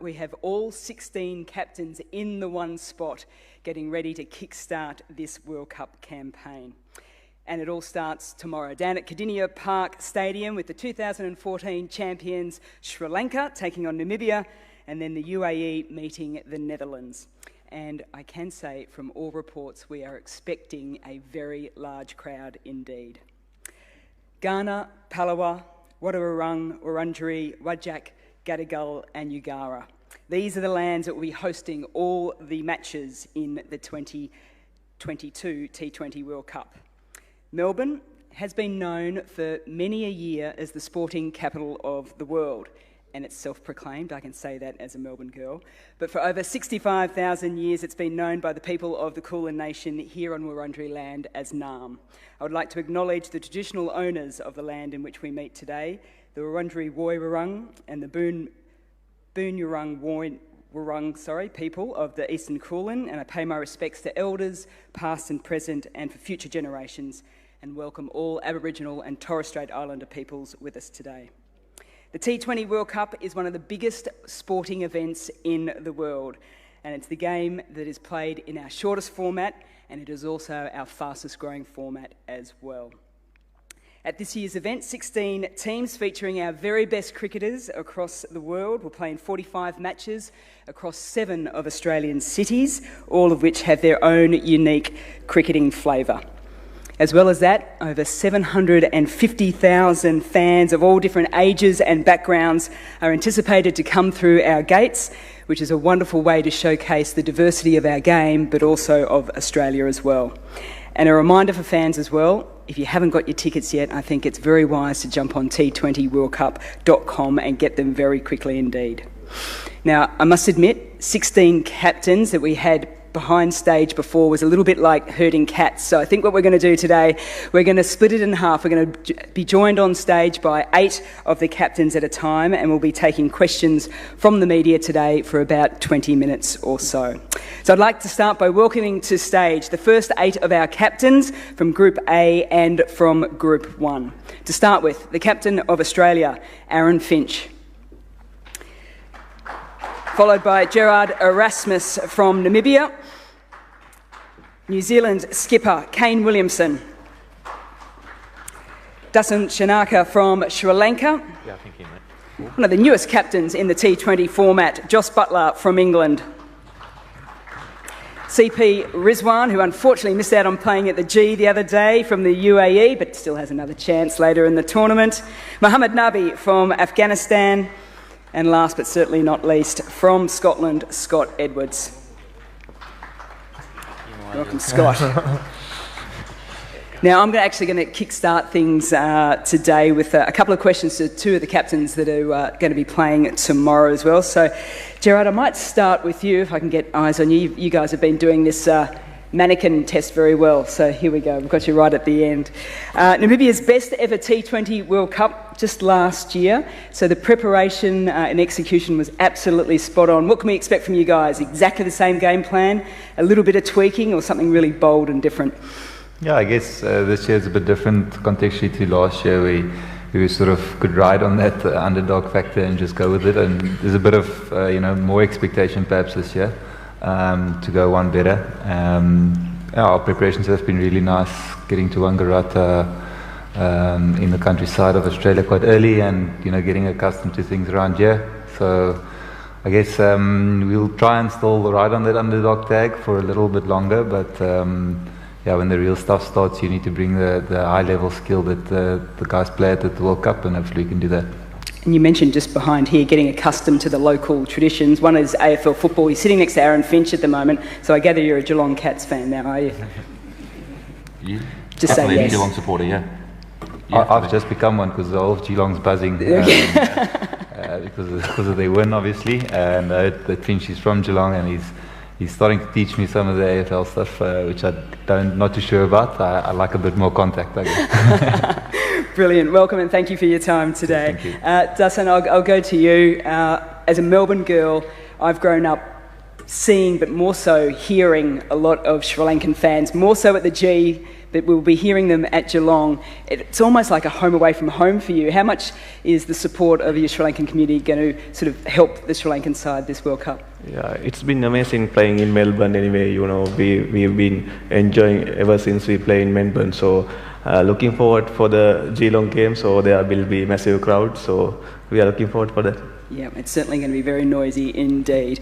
we have all 16 captains in the one spot getting ready to kickstart this World Cup campaign. And it all starts tomorrow down at Kardinia Park Stadium with the 2014 champions Sri Lanka taking on Namibia, and then the UAE meeting the Netherlands. And I can say from all reports we are expecting a very large crowd indeed. Ghana, Palawa, Wadawurrung, Wurundjeri, Whadjuk, Gadigal and Ugara. These are the lands that will be hosting all the matches in the 2022 T20 World Cup. Melbourne has been known for many a year as the sporting capital of the world, and it's self-proclaimed, I can say that as a Melbourne girl. But for over 65,000 years, it's been known by the people of the Kulin Nation here on Wurundjeri land as Naarm. I would like to acknowledge the traditional owners of the land in which we meet today, the Wurundjeri Woiwurrung and the Boonwurrung Wurrung people of the Eastern Kulin, and I pay my respects to elders, past and present, and for future generations, and welcome all Aboriginal and Torres Strait Islander peoples with us today. The T20 World Cup is one of the biggest sporting events in the world, and it's the game that is played in our shortest format, and it is also our fastest growing format as well. At this year's event, 16 teams featuring our very best cricketers across the world will play in 45 matches across 7 of Australian cities, all of which have their own unique cricketing flavour. As well as that, over 750,000 fans of all different ages and backgrounds are anticipated to come through our gates, which is a wonderful way to showcase the diversity of our game, but also of Australia as well. And a reminder for fans as well, if you haven't got your tickets yet, I think it's very wise to jump on t20worldcup.com and get them very quickly indeed. Now, I must admit, 16 captains that we had behind stage before was a little bit like herding cats. So I think what we're going to do today, we're going to split it in half. We're going to be joined on stage by 8 of the captains at a time, and we'll be taking questions from the media today for about 20 minutes or so. So I'd like to start by welcoming to stage the first 8 of our captains from Group A and from Group 1. To start with, the captain of Australia, Aaron Finch. Followed by Gerard Erasmus from Namibia. New Zealand skipper Kane Williamson. Dasun Shanaka from Sri Lanka. Yeah, I think he might. One of the newest captains in the T20 format, Jos Buttler from England. CP Rizwan, who unfortunately missed out on playing at the G the other day from the UAE, but still has another chance later in the tournament. Mohammed Nabi from Afghanistan. And last but certainly not least, from Scotland, Scott Edwards. Welcome, Scott. Now, I'm actually going to kickstart things today with a couple of questions to 2 of the captains that are going to be playing tomorrow as well. So, Gerard, I might start with you, if I can get eyes on you. You guys have been doing this mannequin test very well, so here we go. We've got you right at the end. Namibia's best ever T20 World Cup just last year, so the preparation and execution was absolutely spot on. What can we expect from you guys? Exactly the same game plan, a little bit of tweaking, or something really bold and different? Yeah, I guess this year is a bit different contextually to last year. We sort of could ride on that underdog factor and just go with it, and there's a bit of more expectation perhaps this year. To go one better. Our preparations have been really nice, getting to Wangaratta in the countryside of Australia quite early, and getting accustomed to things around here. So I guess we'll try and still ride on that underdog tag for a little bit longer, but when the real stuff starts, you need to bring the high level skill that the guys play at the World Cup, and hopefully we can do that. And you mentioned just behind here getting accustomed to the local traditions. One is AFL football. You're sitting next to Aaron Finch at the moment, so I gather you're a Geelong Cats fan now, are you? You? Just say yes. Geelong supporter, yeah. I've just become one because all of Geelong's buzzing because of their win, obviously. And that Finch is from Geelong, and he's starting to teach me some of the AFL stuff, which I'm not too sure about. I like a bit more contact, I guess. Brilliant. Welcome and thank you for your time today. Thank you. Dasun, I'll go to you. As a Melbourne girl, I've grown up seeing, but more so hearing a lot of Sri Lankan fans, more so at the G, but we'll be hearing them at Geelong. It's almost like a home away from home for you. How much is the support of your Sri Lankan community going to sort of help the Sri Lankan side this World Cup? Yeah, it's been amazing playing in Melbourne anyway. You know, we've been enjoying ever since we play in Melbourne. So looking forward for the Geelong game. So there will be massive crowd. So we are looking forward for that. Yeah, it's certainly going to be very noisy indeed.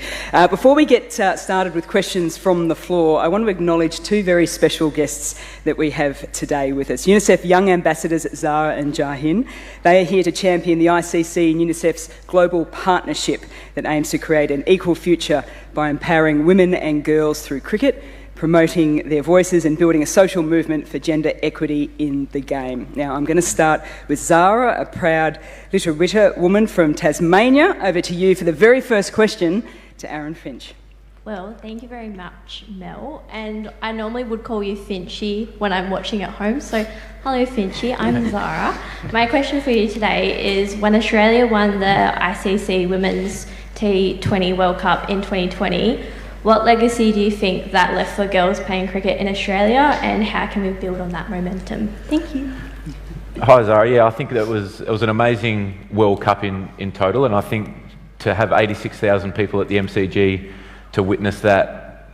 Before we get started with questions from the floor, I want to acknowledge two very special guests that we have today with us. UNICEF Young Ambassadors Zara and Jahin. They are here to champion the ICC and UNICEF's global partnership that aims to create an equal future by empowering women and girls through cricket, promoting their voices and building a social movement for gender equity in the game. Now, I'm going to start with Zara, a proud Little woman from Tasmania. Over to you for the very first question to Aaron Finch. Well, thank you very much, Mel. And I normally would call you Finchy when I'm watching at home. So, hello, Finchy. I'm Zara. My question for you today is, when Australia won the ICC Women's T20 World Cup in 2020, what legacy do you think that left for girls playing cricket in Australia, and how can we build on that momentum? Thank you. Hi Zara, yeah, I think it was an amazing World Cup in total, and I think to have 86,000 people at the MCG to witness that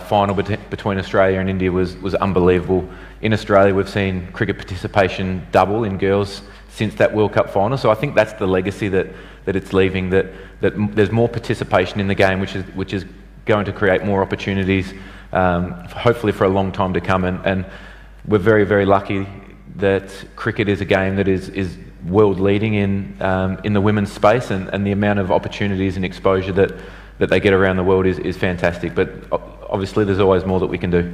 final between Australia and India was unbelievable. In Australia we've seen cricket participation double in girls since that World Cup final, so I think that's the legacy that it's leaving, that there's more participation in the game, which is going to create more opportunities, hopefully for a long time to come. And we're very, very lucky that cricket is a game that is world leading in the women's space, and the amount of opportunities and exposure that they get around the world is fantastic. But obviously there's always more that we can do.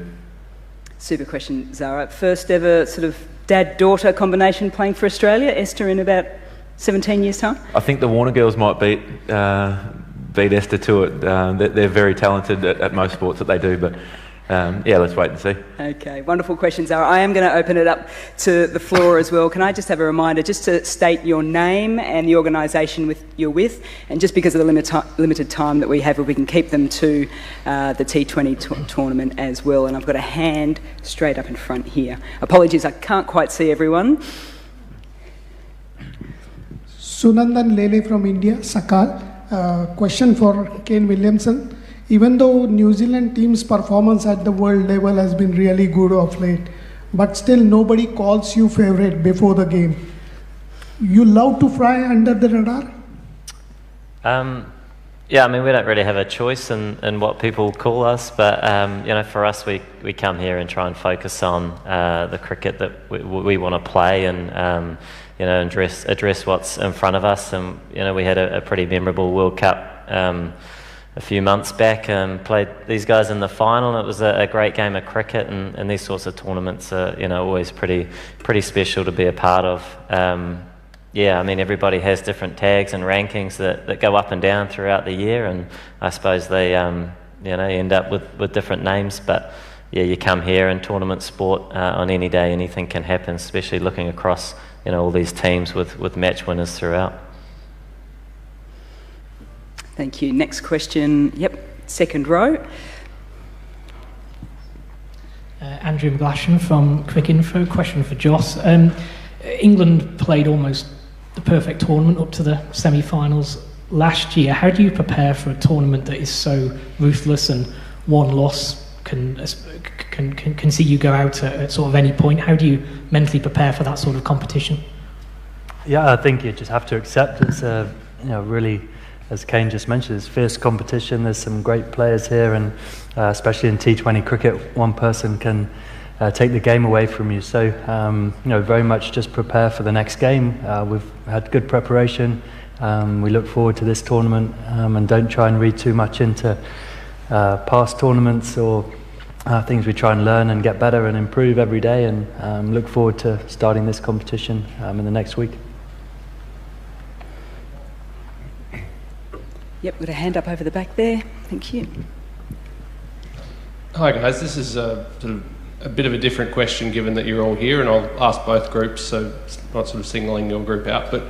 Super question, Zara. First ever sort of dad-daughter combination playing for Australia, Esther, in about 17 years' time? I think the Warner girls might beat Esther to it. They're very talented at most sports that they do, but yeah, let's wait and see. Okay, wonderful question, Zara. I am going to open it up to the floor as well. Can I just have a reminder just to state your name and the organisation you're with, and just because of the limited time that we have, we can keep them to the T20 tournament as well. And I've got a hand straight up in front here. Apologies, I can't quite see everyone. Sunandan Lele from India, Sakal. Question for Kane Williamson. Even though New Zealand team's performance at the world level has been really good of late, but still nobody calls you favourite before the game. You love to fly under the radar? Yeah, I mean, we don't really have a choice in what people call us, but you know, for us, we come here and try and focus on the cricket that we want to play, and you know, address what's in front of us. And you know, we had a pretty memorable World Cup a few months back and played these guys in the final. It was a great game of cricket, and these sorts of tournaments are, you know, always pretty special to be a part of. Yeah, I mean, everybody has different tags and rankings that go up and down throughout the year, and I suppose they you know, end up with different names. But yeah, you come here in tournament sport, on any day anything can happen, especially looking across, you know, all these teams with match winners throughout. Thank you. Next question. Yep, second row. Andrew McGlashan from Quick Info. Question for Joss. England played almost the perfect tournament up to the semi-finals last year. How do you prepare for a tournament that is so ruthless and one loss can see you go out at sort of any point? How do you mentally prepare for that sort of competition? Yeah, I think you just have to accept it's you know, really, as Kane just mentioned, it's fierce competition. There's some great players here, and especially in T20 cricket, one person can take the game away from you. So, you know, very much just prepare for the next game. We've had good preparation. We look forward to this tournament, and don't try and read too much into past tournaments or things. We try and learn and get better and improve every day, and look forward to starting this competition in the next week. Yep, got a hand up over the back there. Thank you. Hi guys, this is sort of a bit of a different question given that you're all here, and I'll ask both groups, so it's not sort of singling your group out, but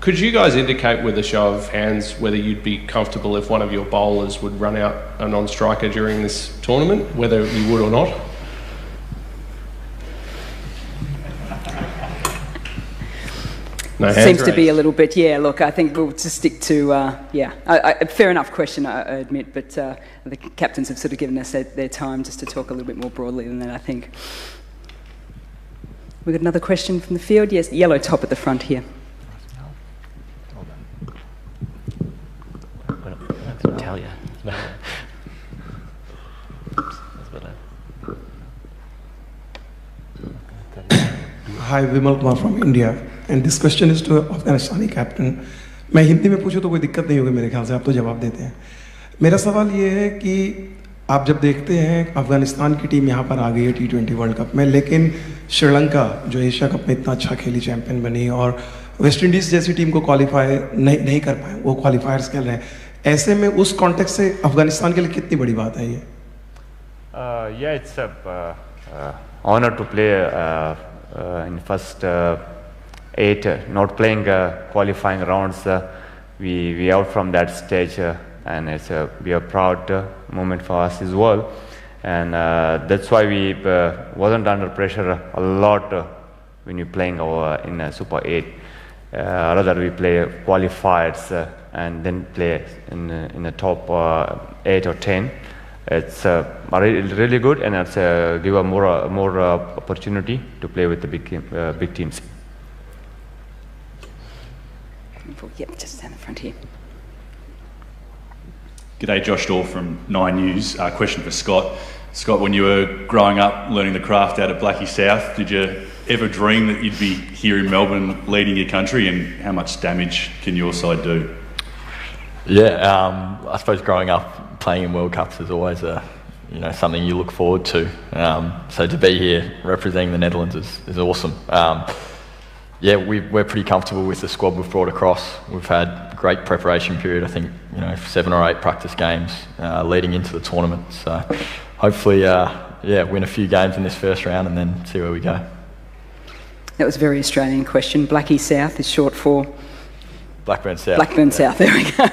Could you guys indicate with a show of hands whether you'd be comfortable if one of your bowlers would run out a non-striker during this tournament, whether you would or not? No hands Seems to raised. be a little bit, yeah, look, I think we'll just stick to, fair enough question, I admit, but the captains have sort of given us their time just to talk a little bit more broadly than that, I think. We've got another question from the field. Yes, yellow top at the front here. Tell you. Hi, Vimal Kumar from India. And this question is to Afghanistani captain. मैं हिंदी में पूछूं तो कोई दिक्कत नहीं होगी मेरे ख्याल से, आप तो जवाब देते हैं. मेरा सवाल ये है कि आप जब देखते हैं अफगानिस्तान की टीम यहाँ पर आ गई है T20 वर्ल्ड कप में, लेकिन श्रीलंका जो एशिया कप में इतना अच्छा खेली, चैंपियन बनी, और वेस्ट इंडीज़ जैसी टीम को क्वालिफाई नहीं कर पाए, वो क्वालिफायर्स खेल रहे हैं, ऐसे में उस कॉन्टेक्स्ट से अफगानिस्तान के लिए कितनी बड़ी बात है ये? Yeah, it's a honor to play in first 8, not playing qualifying rounds. We out from that stage, and it's be a proud moment for us as well. And that's why we wasn't under pressure a lot when you're playing in Super 8. Rather we play qualifiers and then play in the top 8 or 10. It's really good, and it's give a more opportunity to play with the big teams. Yep, just down the front here. G'day, Josh Daw from 9 News. Question for Scott. Scott, when you were growing up learning the craft out of Blackie South, did you ever dream that you'd be here in Melbourne leading your country, and how much damage can your side do? Yeah, I suppose growing up playing in World Cups is always something you look forward to. So to be here representing the Netherlands is awesome. Yeah, we're pretty comfortable with the squad we've brought across. We've had great preparation period. I think 7 or 8 practice games leading into the tournament. So hopefully, win a few games in this first round and then see where we go. That was a very Australian question. Blackie South is short for Blackburn South. Blackburn South. There we go.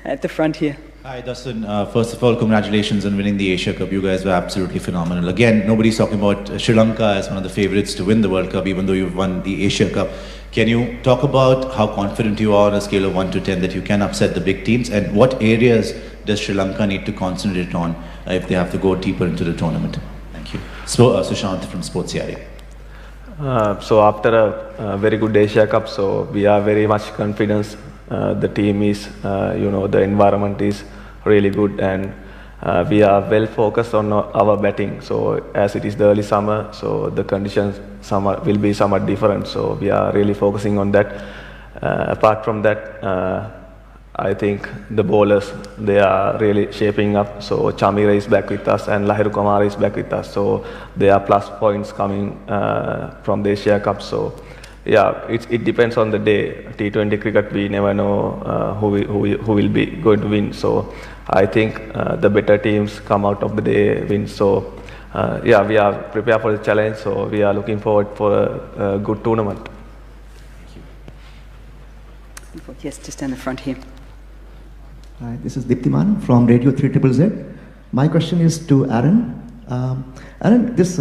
At the front here. Hi, Dustin. First of all, congratulations on winning the Asia Cup. You guys were absolutely phenomenal. Again, nobody's talking about Sri Lanka as one of the favourites to win the World Cup, even though you've won the Asia Cup. Can you talk about how confident you are on a scale of 1 to 10 that you can upset the big teams, and what areas does Sri Lanka need to concentrate on if they have to go deeper into the tournament? Thank you. Sushant from Sports CRA. So after a very good Asia Cup, so we are very much confident. The team is, the environment is really good, and we are well focused on our batting. So as it is the early summer, so the conditions will be somewhat different. So we are really focusing on that. Apart from that, I think the bowlers, they are really shaping up. So Chamira is back with us and Lahiru Kumar is back with us. So there are plus points coming from the Asia Cup. So yeah, it depends on the day. T20 cricket, we never know who will be going to win. So I think the better teams come out of the day win. So we are prepared for the challenge. So we are looking forward for a good tournament. Thank you. Yes, just down the front here. Hi, this is Diptiman from Radio 3ZZZ. My question is to Aaron. Aaron, this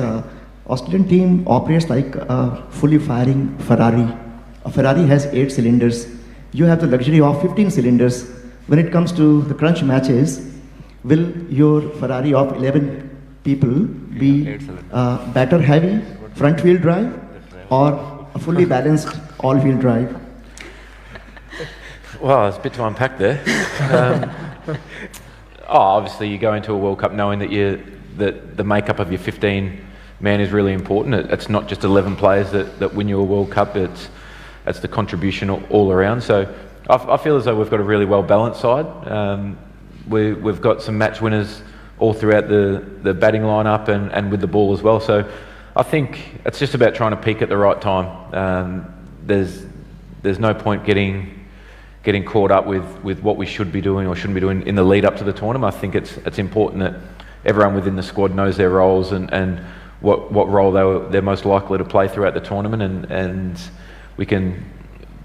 Australian team operates like a fully firing Ferrari. A Ferrari has 8 cylinders. You have the luxury of 15 cylinders. When it comes to the crunch matches, will your Ferrari of 11 people be batter heavy, front wheel drive, or a fully balanced all wheel drive? Well, there's a bit to unpack there. Obviously, you go into a World Cup knowing that the makeup of your 15 man is really important. It's not just 11 players that win you a World Cup. It's the contribution all around. So I feel as though we've got a really well balanced side. We've got some match winners all throughout the batting lineup and with the ball as well. So I think it's just about trying to peak at the right time. There's no point getting caught up with what we should be doing or shouldn't be doing in the lead up to the tournament. I think it's important that everyone within the squad knows their roles and what role they're most likely to play throughout the tournament, and we can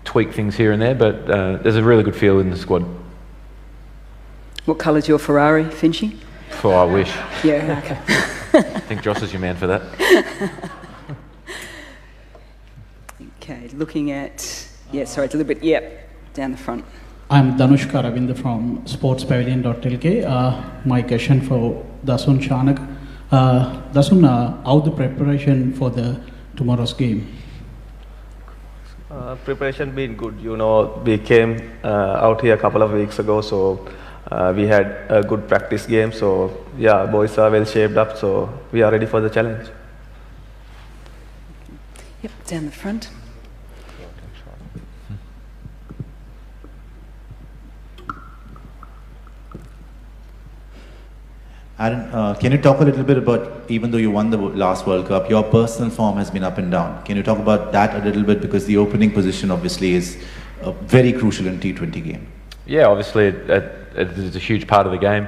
tweak things here and there, but there's a really good feel in the squad. What colour's your Ferrari, Finchy? Oh, I wish. Yeah, okay. I think Joss is your man for that. Okay, looking at... Yeah, sorry, it's a little bit... Yeah, down the front. I'm Danushka Ravinder from sportspavilion.lk. My question for Dasun Chanak. Dasun, how the preparation for the tomorrow's game? Preparation been good. You know, we came out here a couple of weeks ago, so we had a good practice game. So yeah, boys are well shaped up, so we are ready for the challenge. Yep, down the front. Aaron, can you talk a little bit about, even though you won the last World Cup, your personal form has been up and down. Can you talk about that a little bit, because the opening position obviously is very crucial in T20 game? Yeah, obviously it is a huge part of the game.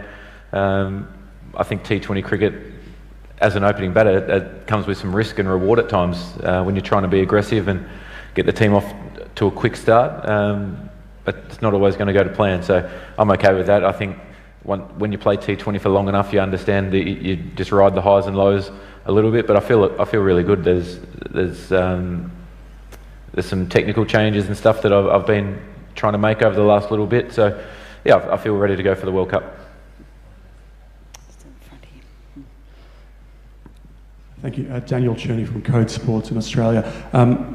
I think T20 cricket, as an opening batter, it comes with some risk and reward at times when you're trying to be aggressive and get the team off to a quick start. But it's not always going to go to plan, so I'm okay with that. I think when you play T20 for long enough, you understand that you just ride the highs and lows a little bit. But I feel really good. There's some technical changes and stuff that I've been trying to make over the last little bit. So yeah, I feel ready to go for the World Cup. Thank you. Daniel Cherney from Code Sports in Australia.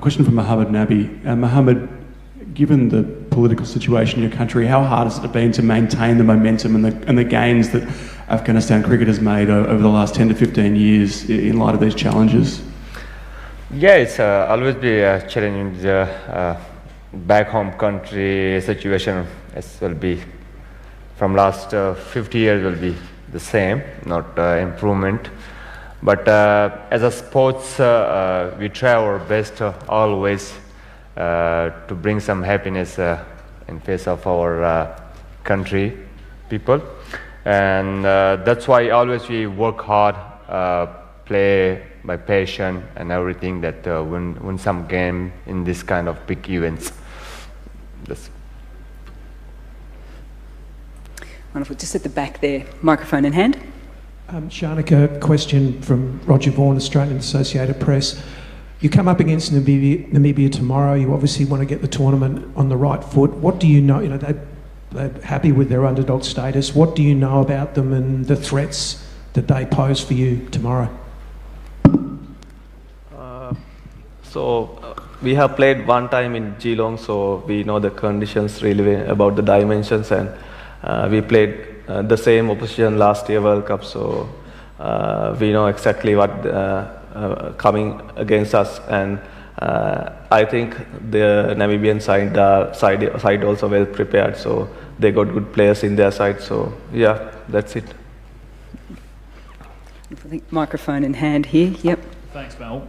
Question for Mohammed Nabi. Mohammed, given the political situation in your country, how hard has it been to maintain the momentum and the gains that Afghanistan cricket has made over the last 10 to 15 years in light of these challenges? Yeah, it's always be a challenge. Back home country situation as will be from last 50 years will be the same, not improvement. But as a sports, we try our best always to bring some happiness in face of our country people, and that's why always we work hard, play by passion and everything, that win some game in this kind of big events. That's wonderful. Just at the back there, microphone in hand. Sharnika, question from Roger Vaughan, Australian Associated Press. You come up against Namibia tomorrow. You obviously want to get the tournament on the right foot. What do you know? You know, they're happy with their underdog status. What do you know about them and the threats that they pose for you tomorrow? We have played one time in Geelong, so we know the conditions really well about the dimensions, and we played the same opposition last year World Cup, so we know exactly what coming against us, and I think the Namibian side also well prepared, so they got good players in their side, so yeah, that's it. I think microphone in hand here. Yep. Thanks, Mel.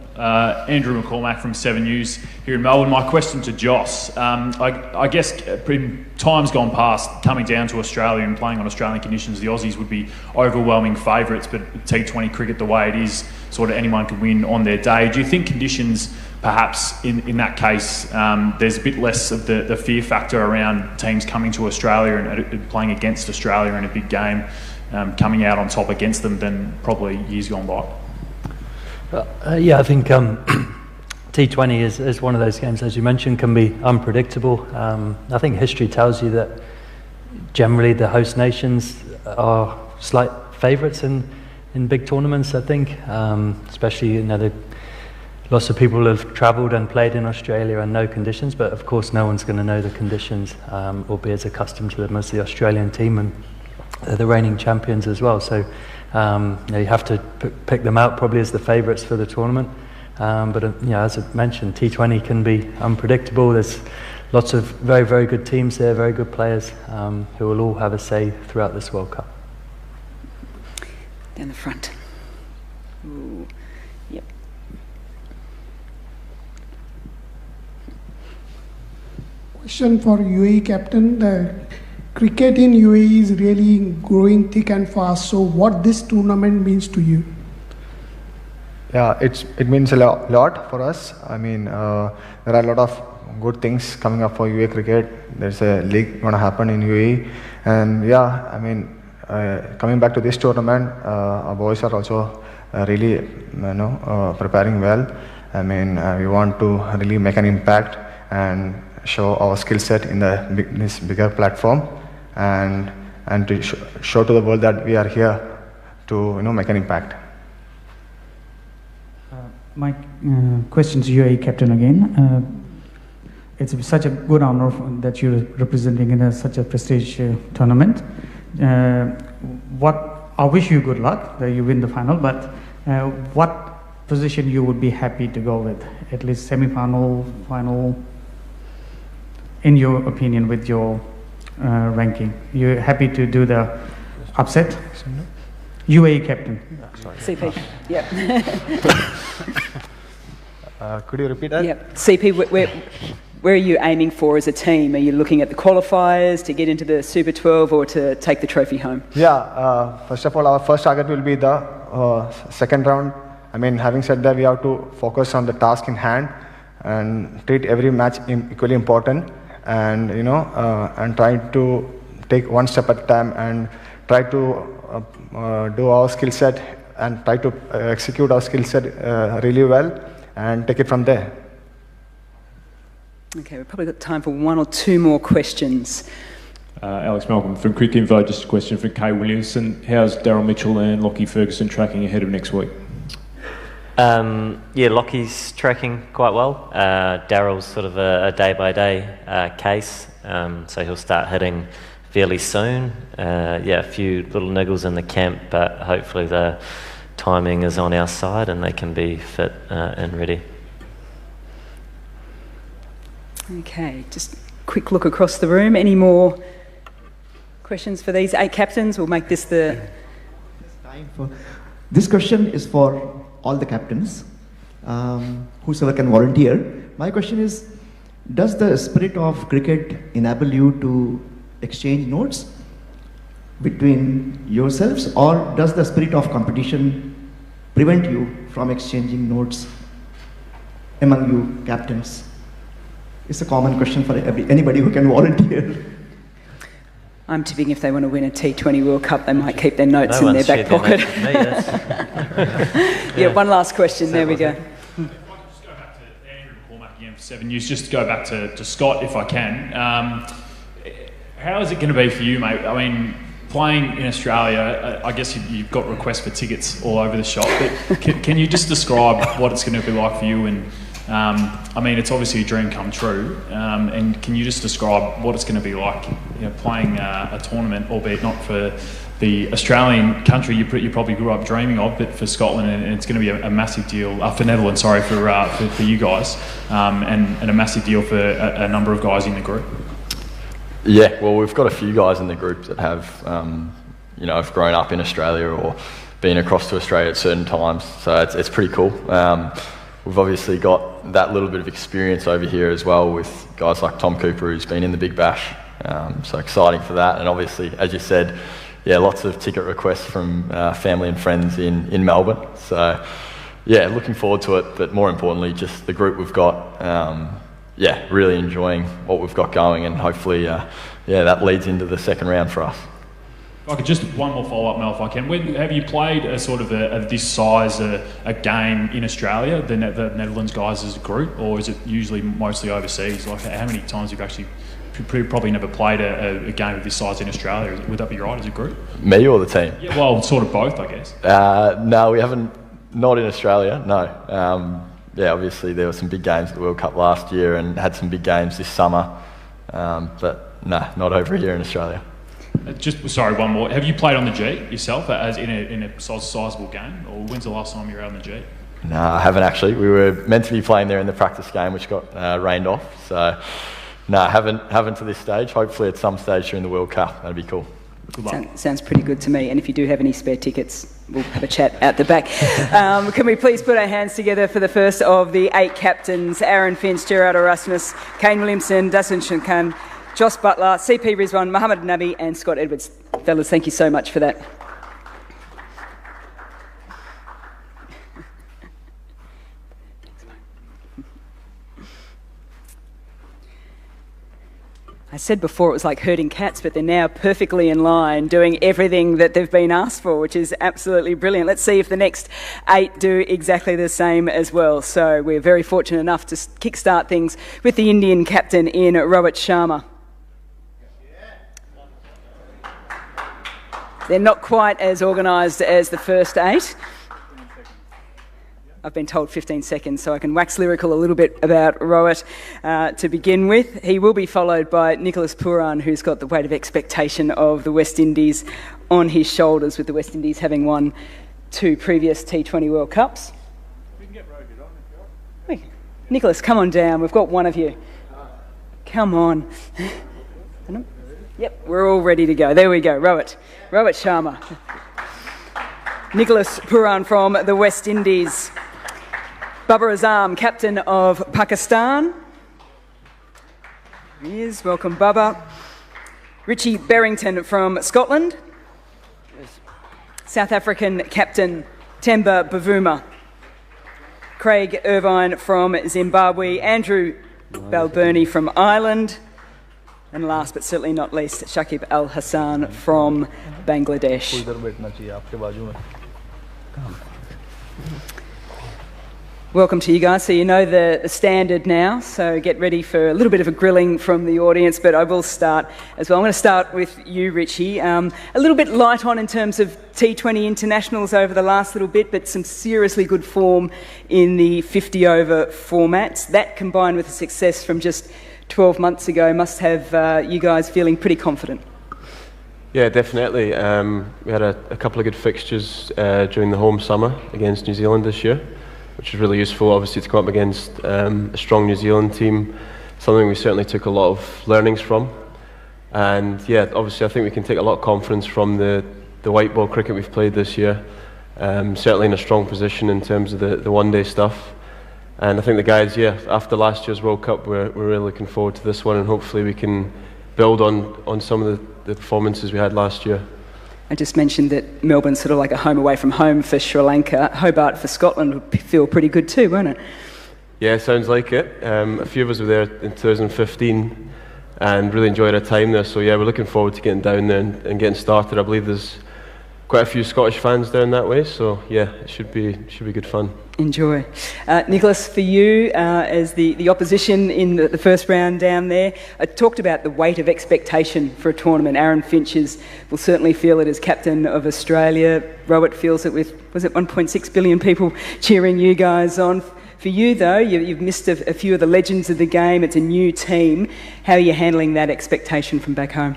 Andrew McCormack from 7 News here in Melbourne. My question to Joss, I guess in times gone past, coming down to Australia and playing on Australian conditions, the Aussies would be overwhelming favourites, but T20 cricket, the way it is, sort of anyone could win on their day. Do you think conditions, perhaps in that case, there's a bit less of the fear factor around teams coming to Australia and playing against Australia in a big game, coming out on top against them than probably years gone by? Yeah, I think T20 is one of those games, as you mentioned, can be unpredictable. I think history tells you that generally the host nations are slight favourites in big tournaments, I think, especially, you know, lots of people have travelled and played in Australia and know conditions, but of course no one's going to know the conditions or be as accustomed to them as the Australian team, and they're the reigning champions as well. So you have to pick them out probably as the favourites for the tournament. But as I mentioned, T20 can be unpredictable. There's lots of very, very good teams there, very good players who will all have a say throughout this World Cup. Down the front. Ooh. Yep. Question for UAE captain. The cricket in UAE is really growing thick and fast. So what this tournament means to you? Yeah, it means a lot for us. I mean, there are a lot of good things coming up for UAE cricket. There's a league going to happen in UAE, and yeah, I mean, coming back to this tournament, our boys are also really, preparing well. I mean, we want to really make an impact and show our skill set in this bigger platform, and to show to the world that we are here to make an impact. My question to UAE captain again. It's such a good honor that you're representing in such a prestigious tournament. I wish you good luck that you win the final, but what position you would be happy to go with? At least semi-final, final, in your opinion, with your ranking. You're happy to do the upset? UAE captain. CP. Yep. Could you repeat that? Yep. CP, where are you aiming for as a team? Are you looking at the qualifiers to get into the Super 12 or to take the trophy home? Yeah, first of all, our first target will be the second round. I mean, having said that, we have to focus on the task in hand and treat every match equally important, and and try to take one step at a time and try to do our skill set and try to execute our skill set really well and take it from there. Okay, we've probably got time for one or two more questions. Alex Malcolm from Quick Info. Just a question for Kay Williamson. How's Daryl Mitchell and Lockie Ferguson tracking ahead of next week? Yeah, Lockie's tracking quite well. Daryl's sort of a day-by-day case, so he'll start hitting fairly soon. Yeah, a few little niggles in the camp, but hopefully the timing is on our side and they can be fit and ready. Okay, just a quick look across the room. Any more questions for these 8 captains? We'll make this the... This question is for all the captains, whosoever can volunteer. My question is, does the spirit of cricket enable you to exchange notes between yourselves, or does the spirit of competition prevent you from exchanging notes among you captains? It's a common question for anybody who can volunteer. I'm tipping if they want to win a T20 World Cup, they might keep their notes in their back pocket. Yeah, one last question. There we go. For 7 years, just to go back to Scott, if I can. How is it going to be for you, mate? I mean, playing in Australia, I guess you've got requests for tickets all over the shop, but can you just describe what it's going to be like for you? And I mean, it's obviously a dream come true. And can you just describe what it's going to be like, playing a tournament, albeit not for the Australian country you probably grew up dreaming of, but for Scotland, and it's going to be a massive deal for Netherlands. Sorry, for you guys, and a massive deal for a number of guys in the group. Yeah, well, we've got a few guys in the group that have, have grown up in Australia or been across to Australia at certain times, so it's pretty cool. We've obviously got that little bit of experience over here as well with guys like Tom Cooper, who's been in the Big Bash, so exciting for that. And obviously, as you said, yeah, lots of ticket requests from family and friends in Melbourne. So, yeah, looking forward to it, but more importantly, just the group we've got, really enjoying what we've got going, and hopefully, that leads into the second round for us. If I could just one more follow-up, Mel, if I can. Have you played a sort of this size a game in Australia, the Netherlands guys as a group, or is it usually mostly overseas? Like, how many times have you actually probably never played a game of this size in Australia? Would that be right as a group? Me or the team? Yeah, well, sort of both, I guess. No, we haven't. Not in Australia. No. Obviously there were some big games at the World Cup last year, and had some big games this summer, but no, not over here in Australia. Sorry, one more. Have you played on the G yourself, as in a sizable game, or when's the last time you were out on the G? No, I haven't actually. We were meant to be playing there in the practice game, which got rained off. So, no, haven't to this stage. Hopefully, at some stage during the World Cup, that'd be cool. Good luck. Sounds pretty good to me. And if you do have any spare tickets, we'll have a chat at the back. Can we please put our hands together for the first of the 8 captains: Aaron Finch, Gerard Erasmus, Kane Williamson, Dasun Shankan, Joss Butler, CP Rizwan, Mohamed Nabi and Scott Edwards. Fellas, thank you so much for that. I said before it was like herding cats, but they're now perfectly in line, doing everything that they've been asked for, which is absolutely brilliant. Let's see if the next 8 do exactly the same as well. So we're very fortunate enough to kickstart things with the Indian captain in Rohit Sharma. They're not quite as organised as the first 8. I've been told 15 seconds, so I can wax lyrical a little bit about Rohit to begin with. He will be followed by Nicholas Pooran, who's got the weight of expectation of the West Indies on his shoulders, with the West Indies having won 2 previous T20 World Cups. Hey, Nicholas, come on down. We've got one of you. Come on. Yep, we're all ready to go. There we go. Rohit Sharma. Nicholas Pooran from the West Indies. Babar Azam, captain of Pakistan. Here he is. Welcome, Baba. Richie Berrington from Scotland. South African captain Temba Bavuma. Craig Irvine from Zimbabwe. Andrew Balbirnie from Ireland. And last but certainly not least, Shakib Al Hassan from Bangladesh. Welcome to you guys. So you know the standard now, so get ready for a little bit of a grilling from the audience, but I will start as well. I'm going to start with you, Richie. A little bit light on in terms of T20 internationals over the last little bit, but some seriously good form in the 50-over formats. That combined with the success from just 12 months ago must have you guys feeling pretty confident. Yeah, definitely. We had a couple of good fixtures during the home summer against New Zealand this year, which was really useful, obviously, to come up against a strong New Zealand team, something we certainly took a lot of learnings from. And yeah, obviously I think we can take a lot of confidence from the white ball cricket we've played this year, certainly in a strong position in terms of the one-day stuff. And I think the guys, yeah, after last year's World Cup, we're really looking forward to this one, and hopefully we can build on some of the performances we had last year. I just mentioned that Melbourne's sort of like a home away from home for Sri Lanka. Hobart for Scotland would feel pretty good too, won't it? Yeah, sounds like it. A few of us were there in 2015 and really enjoyed our time there. So yeah, we're looking forward to getting down there and getting started. I believe there's quite a few Scottish fans down that way. So yeah, it should be good fun. Enjoy. Nicholas, for you, as the opposition in the first round down there, I talked about the weight of expectation for a tournament. Aaron Finch will certainly feel it as captain of Australia. Rohit feels it with, was it 1.6 billion people cheering you guys on. For you, though, you've missed a few of the legends of the game. It's a new team. How are you handling that expectation from back home?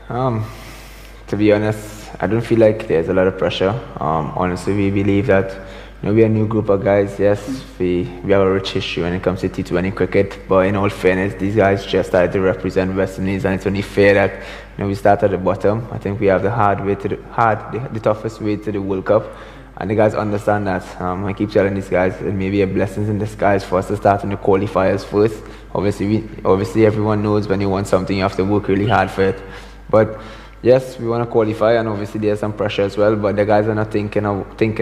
To be honest, I don't feel like there's a lot of pressure. Honestly, we believe that we're a new group of guys. Yes, we have a rich history when it comes to T20 cricket, but in all fairness, these guys just started to represent West Indies, and it's only fair that we start at the bottom. I think we have the toughest way to the World Cup, and the guys understand that. I keep telling these guys it may be a blessing in disguise for us to start in the qualifiers first. Obviously, everyone knows when you want something, you have to work really hard for it. But yes, we want to qualify, and obviously there's some pressure as well, but the guys are not thinking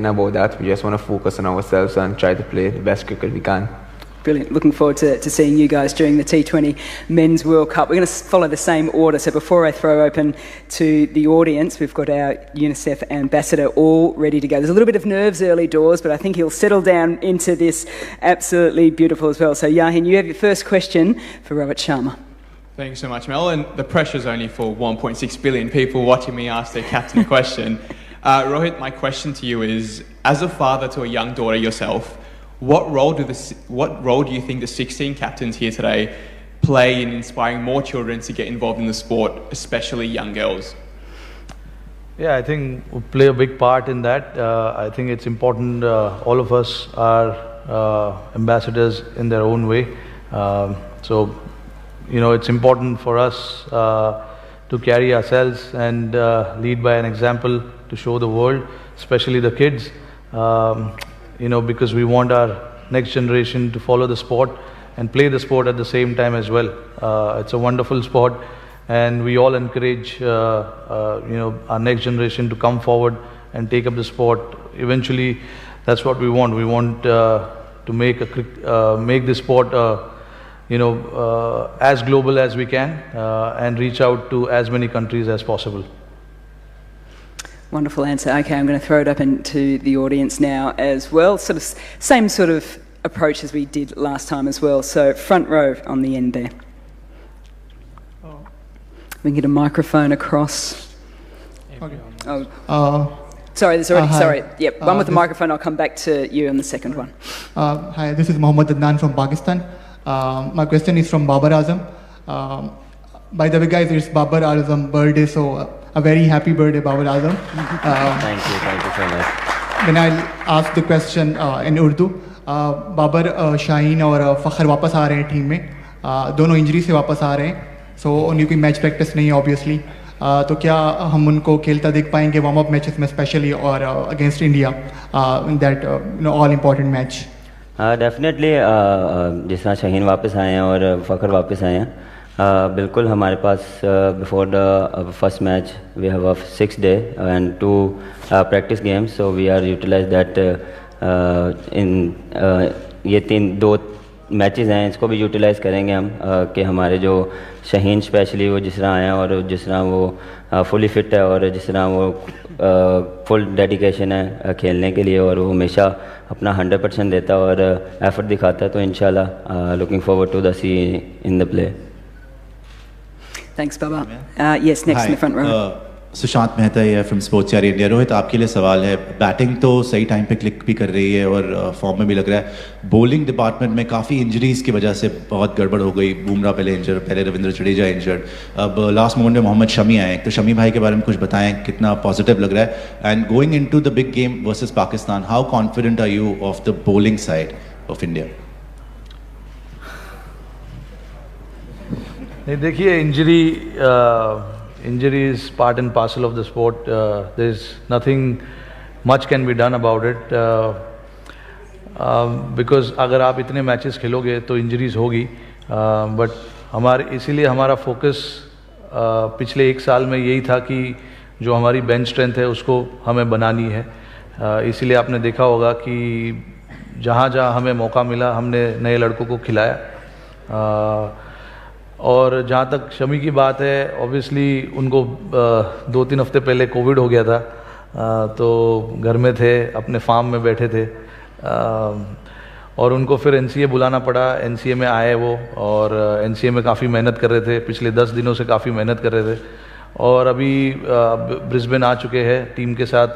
about that. We just want to focus on ourselves and try to play the best cricket we can. Brilliant. Looking forward to seeing you guys during the T20 Men's World Cup. We're going to follow the same order, so before I throw open to the audience, we've got our UNICEF ambassador all ready to go. There's a little bit of nerves early doors, but I think he'll settle down into this absolutely beautiful as well. So Yahin, you have your first question for Rohit Sharma. Thanks so much, Mel. And the pressure's only for 1.6 billion people watching me ask their captain a question. Rohit, my question to you is, as a father to a young daughter yourself, what role do you think the 16 captains here today play in inspiring more children to get involved in the sport, especially young girls? Yeah, I think we play a big part in that. I think it's important. All of us are ambassadors in their own way. It's important for us to carry ourselves and lead by an example to show the world, especially the kids, because we want our next generation to follow the sport and play the sport at the same time as well. It's a wonderful sport, and we all encourage our next generation to come forward and take up the sport. Eventually, that's what we want. We want to make this sport as global as we can and reach out to as many countries as possible. Wonderful answer. Okay, I'm going to throw it up into the audience now as well. Sort of same sort of approach as we did last time as well. So front row on the end there. We can get a microphone across. Okay. Sorry, there's already. Hi. Sorry. Yep. One with the microphone. I'll come back to you on the second one. Hi, this is Mohammad Adnan from Pakistan. My question is from Babar Azam. By the way, guys, it's Babar Azam's birthday, so a very happy birthday, Babar Azam. Thank you so much. Then I'll ask the question in Urdu. Babar Shaheen और फ़खर वापस आ रहे हैं team में, दोनों injury से वापस आ रहे हैं, सो उनकी कोई मैच प्रैक्टिस नहीं है ऑब्वियसली, तो क्या हम उनको खेलता देख पाएंगे वार्म अप मैचेस में स्पेशली और against India in that all important match? Definitely जिस तरह शाहीन वापस आए हैं और फ़खर वापस आए हैं, बिल्कुल हमारे पास before the first match we have a 6 day and 2 practice games, so we are utilize that ये 2 मैचेस हैं, इसको भी यूटिलाइज़ करेंगे हम कि हमारे जो शाहीन स्पेशली वो जिस तरह आए हैं और जिस तरह वो फुली फिट है और जिस तरह वो फुल डेडिकेशन है खेलने के लिए और वो हमेशा अपना 100% देता है और एफर्ट दिखाता है, तो इंशाल्लाह looking forward to the see in the play. Thanks, Baba. Yes, next in the front row. Sushant Mehta है फ्रॉम स्पोर्ट्स यार इंडिया. रोहित, आपके लिए सवाल है. बैटिंग तो सही टाइम पे क्लिक भी कर रही है और फॉर्म में भी लग रहा है. बॉलिंग डिपार्टमेंट में काफ़ी इंजरीज की वजह से बहुत गड़बड़ हो गई. बुमराह पहले इंजर्ड, पहले रविंद्र जडेजा इंजर्ड, अब लास्ट मोमेंट में मोहम्मद शमी आए. तो शमी भाई के बारे में कुछ बताएं, कितना पॉजिटिव लग रहा है? And going into the big game versus Pakistan, how confident are you of the bowling side of India? देखिए, injury is part and parcel of the sport. There's nothing much can be done about it because अगर आप इतने matches खेलोगे तो injuries होगी, but इसीलिए हमारा focus पिछले 1 साल में यही था कि जो हमारी बेंच स्ट्रेंथ है उसको हमें बनानी है. इसीलिए आपने देखा होगा कि जहाँ जहाँ हमें मौका मिला हमने नए लड़कों को खिलाया. और जहाँ तक शमी की बात है, ऑब्वियसली उनको 2-3 हफ्ते पहले कोविड हो गया था, तो घर में थे, अपने फार्म में बैठे थे, और उनको फिर एनसीए बुलाना पड़ा. एनसीए में आए वो, और एनसीए में काफ़ी मेहनत कर रहे थे, पिछले 10 दिनों से काफ़ी मेहनत कर रहे थे, और अभी ब्रिस्बेन आ चुके हैं टीम के साथ.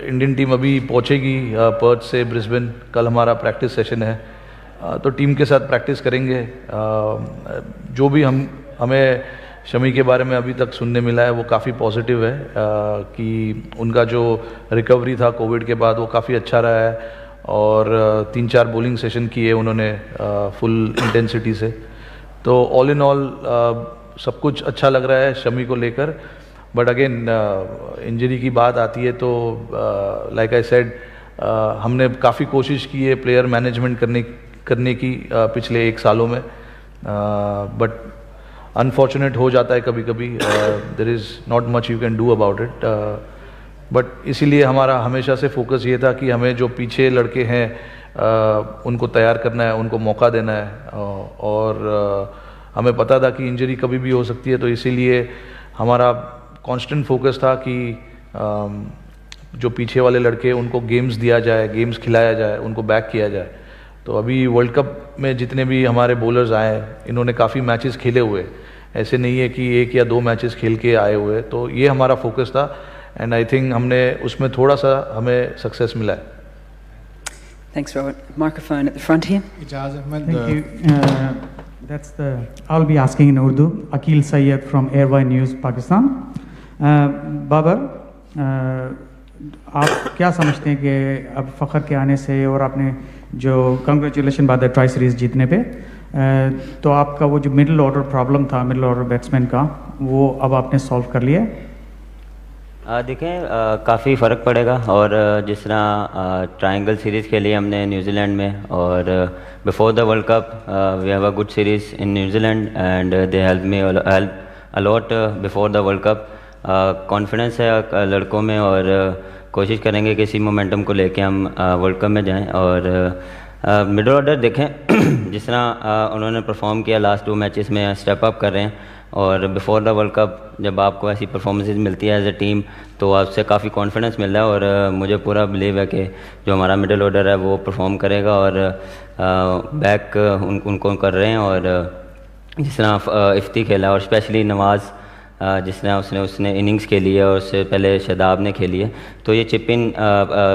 इंडियन टीम अभी पहुँचेगी पर्थ से ब्रिस्बेन. कल हमारा प्रैक्टिस सेशन है, तो टीम के साथ प्रैक्टिस करेंगे. जो भी हमें शमी के बारे में अभी तक सुनने मिला है वो काफ़ी पॉजिटिव है कि उनका जो रिकवरी था कोविड के बाद वो काफ़ी अच्छा रहा है, और 3-4 बॉलिंग सेशन किए उन्होंने फुल इंटेंसिटी से. तो ऑल इन ऑल सब कुछ अच्छा लग रहा है शमी को लेकर. बट अगेन इंजरी की बात आती है तो लाइक आई सेड, हमने काफ़ी कोशिश की है प्लेयर मैनेजमेंट करने की पिछले 1 सालों में, बट अनफॉर्चुनेट हो जाता है कभी कभी. There is not much you can do about it, but इसीलिए हमारा हमेशा से फोकस ये था कि हमें जो पीछे लड़के हैं उनको तैयार करना है, उनको मौका देना है, और हमें पता था कि इंजरी कभी भी हो सकती है, तो इसीलिए हमारा कांस्टेंट फोकस था कि जो पीछे वाले लड़के उनको गेम्स दिया जाए, गेम्स खिलाया जाए, उनको बैक किया जाए. तो अभी वर्ल्ड कप में जितने भी हमारे बॉलर्स आए, इन्होंने काफ़ी मैचेस खेले हुए, ऐसे नहीं है कि 1 या 2 मैचेस खेल के आए हुए. तो ये हमारा फोकस था, एंड आई थिंक हमने उसमें थोड़ा सा हमें सक्सेस मिला है. Thanks, Robert. Microphone at the front here. Thank you. I'll be asking in Urdu. Akil Sayyed from Airway News, Pakistan. Babar, आप क्या समझते हैं कि अब फ़खर के आने से और आपने जो कंग्रेचुलेशन बाद ट्राई सीरीज़ जीतने पे, तो आपका वो जो मिडिल ऑर्डर प्रॉब्लम था, मिडिल ऑर्डर बैट्समैन का, वो अब आपने सॉल्व कर लिया? देखें, काफ़ी फ़र्क पड़ेगा. और जिस तरह ट्रायंगल सीरीज़ खेली हमने न्यूजीलैंड में, और before the world cup we have a good series in New Zealand and they help a lot before the world cup. Confidence है लड़कों में, और कोशिश करेंगे कि इसी मोमेंटम को लेके हम वर्ल्ड कप में जाएं. और मिडल ऑर्डर देखें जिस तरह उन्होंने परफॉर्म किया लास्ट 2 मैचेस में, स्टेप अप कर रहे हैं, और बिफोर द वर्ल्ड कप जब आपको ऐसी परफॉर्मेंसेज मिलती है एज ए टीम तो आपसे काफ़ी कॉन्फिडेंस मिल रहा है, और मुझे पूरा बिलीव है कि जो हमारा मिडल ऑर्डर है वो परफॉर्म करेगा, और बैक उनको कर रहे हैं, और जिस तरह इफ्ती खेला और स्पेशली नवाज़ जिस तरह उसने इनिंग्स खेली है और उससे पहले शादाब ने खेली है, तो ये चिप इन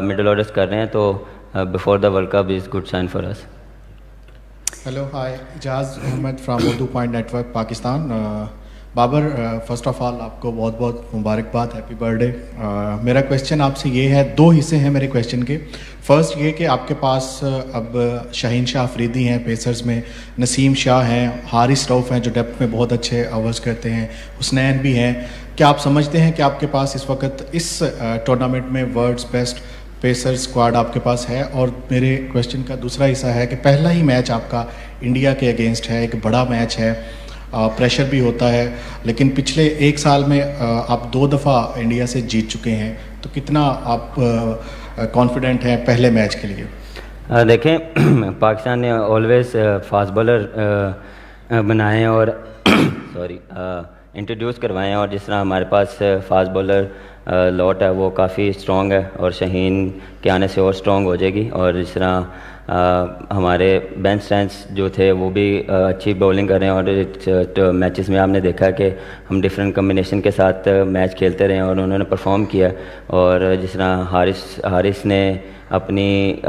मिडल ऑर्डर्स कर रहे हैं, तो before the world cup is good sign for us. Hello, hi, Jaz Ahmed from Urdu Point Network, Pakistan. Babar, first of all आपको बहुत बहुत मुबारकबाद, हैप्पी बर्थडे. मेरा क्वेश्चन आपसे ये है, 2 हिस्से हैं मेरे क्वेश्चन के. फर्स्ट ये कि आपके पास अब शाहीन शाह अफरीदी हैं पेसर्स में, नसीम शाह हैं, हारिस रऊफ़ हैं जो डेप्थ में बहुत अच्छे ओवर्स करते हैं, हुसनैन भी हैं. क्या आप समझते हैं कि आपके पास इस वक्त इस टूर्नामेंट में वर्ल्ड्स बेस्ट पेसर स्क्वाड आपके पास है? और मेरे क्वेश्चन का दूसरा हिस्सा है कि पहला ही मैच आपका इंडिया के अगेंस्ट है, एक बड़ा मैच है, प्रेशर भी होता है, लेकिन पिछले 1 साल में आप 2 दफ़ा इंडिया से जीत चुके हैं, तो कितना आप कॉन्फिडेंट हैं पहले मैच के लिए? देखें पाकिस्तान ने ऑलवेज फास्ट बॉलर बनाए और सॉरी इंट्रोड्यूस करवाए हैं, और जिस तरह हमारे पास फास्ट बॉलर लॉट है वो काफ़ी स्ट्रॉन्ग है, और शाहीन के आने से और स्ट्रॉन्ग हो जाएगी. और जिस तरह हमारे बेंच स्ट्रेंथ्स जो थे वो भी अच्छी बॉलिंग कर रहे हैं, और मैचेस में आपने देखा कि हम डिफरेंट कम्बिनेशन के साथ मैच खेलते रहे और उन्होंने परफॉर्म किया. और जिस तरह हारिस ने अपनी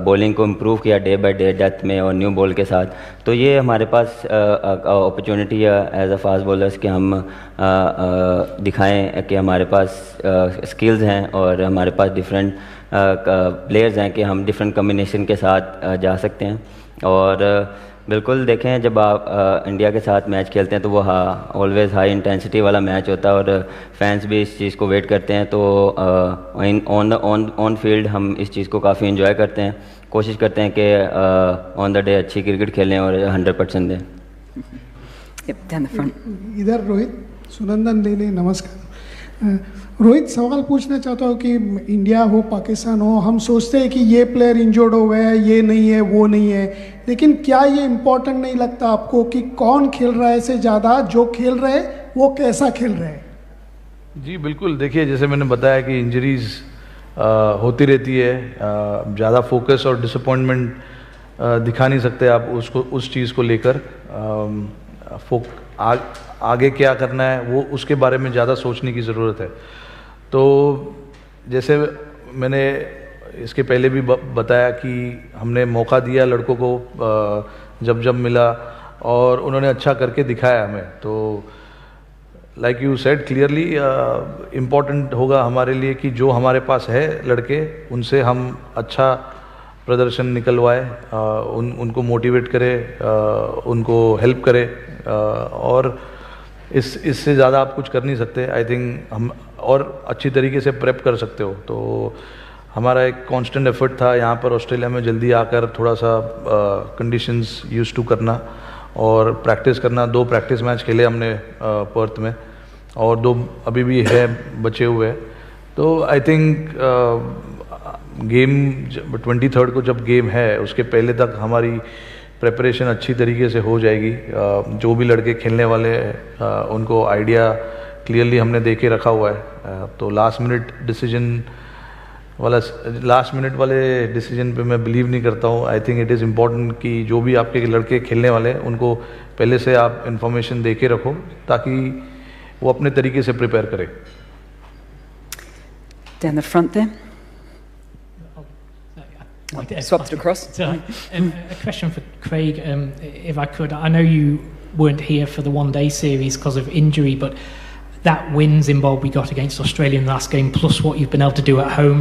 बॉलिंग को इम्प्रूव किया डे बाय डे डेथ में और न्यू बॉल के साथ, तो ये हमारे पास अपॉर्चुनिटी है एज अ फास्ट बॉलर्स कि हम दिखाएं कि हमारे पास स्किल्स हैं और हमारे पास डिफरेंट प्लेयर्स हैं कि हम डिफरेंट कम्बिनेशन के साथ जा सकते हैं. और बिल्कुल देखें जब आप इंडिया के साथ मैच खेलते हैं तो वो ऑलवेज हाई इंटेंसिटी वाला मैच होता है, और फैंस भी इस चीज़ को वेट करते हैं, तो ऑन फील्ड हम इस चीज़ को काफ़ी इंजॉय करते हैं, कोशिश करते हैं कि ऑन द डे अच्छी क्रिकेट खेलें और 100% दें. इधर रोहित सुनंदन लेले, नमस्कार. रोहित, सवाल पूछना चाहता हूँ कि इंडिया हो पाकिस्तान हो, हम सोचते हैं कि ये प्लेयर इंजर्ड हो गया है, ये नहीं है, वो नहीं है, लेकिन क्या ये इम्पोर्टेंट नहीं लगता आपको कि कौन खेल रहा है से ज़्यादा जो खेल रहे हैं वो कैसा खेल रहे हैं? जी बिल्कुल, देखिए जैसे मैंने बताया कि इंजरीज होती रहती है, ज़्यादा फोकस और डिसअपॉइंटमेंट दिखा नहीं सकते आप उसको, उस चीज़ को लेकर. आगे क्या करना है वो उसके बारे में ज़्यादा सोचने की ज़रूरत है. तो जैसे मैंने इसके पहले भी बताया कि हमने मौका दिया लड़कों को जब मिला, और उन्होंने अच्छा करके दिखाया हमें. तो like you said clearly important होगा हमारे लिए कि जो हमारे पास है लड़के उनसे हम अच्छा प्रदर्शन निकलवाए, उनको मोटिवेट करें, उनको हेल्प करें, और इससे ज़्यादा आप कुछ कर नहीं सकते. आई थिंक हम और अच्छी तरीके से प्रेप कर सकते हो. तो हमारा एक कांस्टेंट एफर्ट था यहाँ पर ऑस्ट्रेलिया में जल्दी आकर थोड़ा सा कंडीशंस यूज टू करना और प्रैक्टिस करना. 2 प्रैक्टिस मैच खेले हमने पर्थ में, और 2 अभी भी है बचे हुए. तो आई थिंक गेम 23 को जब गेम है उसके पहले तक हमारी प्रिपरेशन अच्छी तरीके से हो जाएगी. जो भी लड़के खेलने वाले हैं उनको आइडिया क्लियरली हमने दे के रखा हुआ है. तो लास्ट मिनट वाले डिसीजन पे मैं बिलीव नहीं करता हूँ. I think it is important कि जो भी आपके लड़के खेलने वाले हैं उनको पहले से आप इंफॉर्मेशन दे के रखो ताकि वो अपने तरीके से प्रिपेयर करें. Down the front there. Swapped across. So, a question for Craig, if I could. I know you weren't here for the one-day series because of injury, but that win Zimbabwe got against Australia in the last game, plus what you've been able to do at home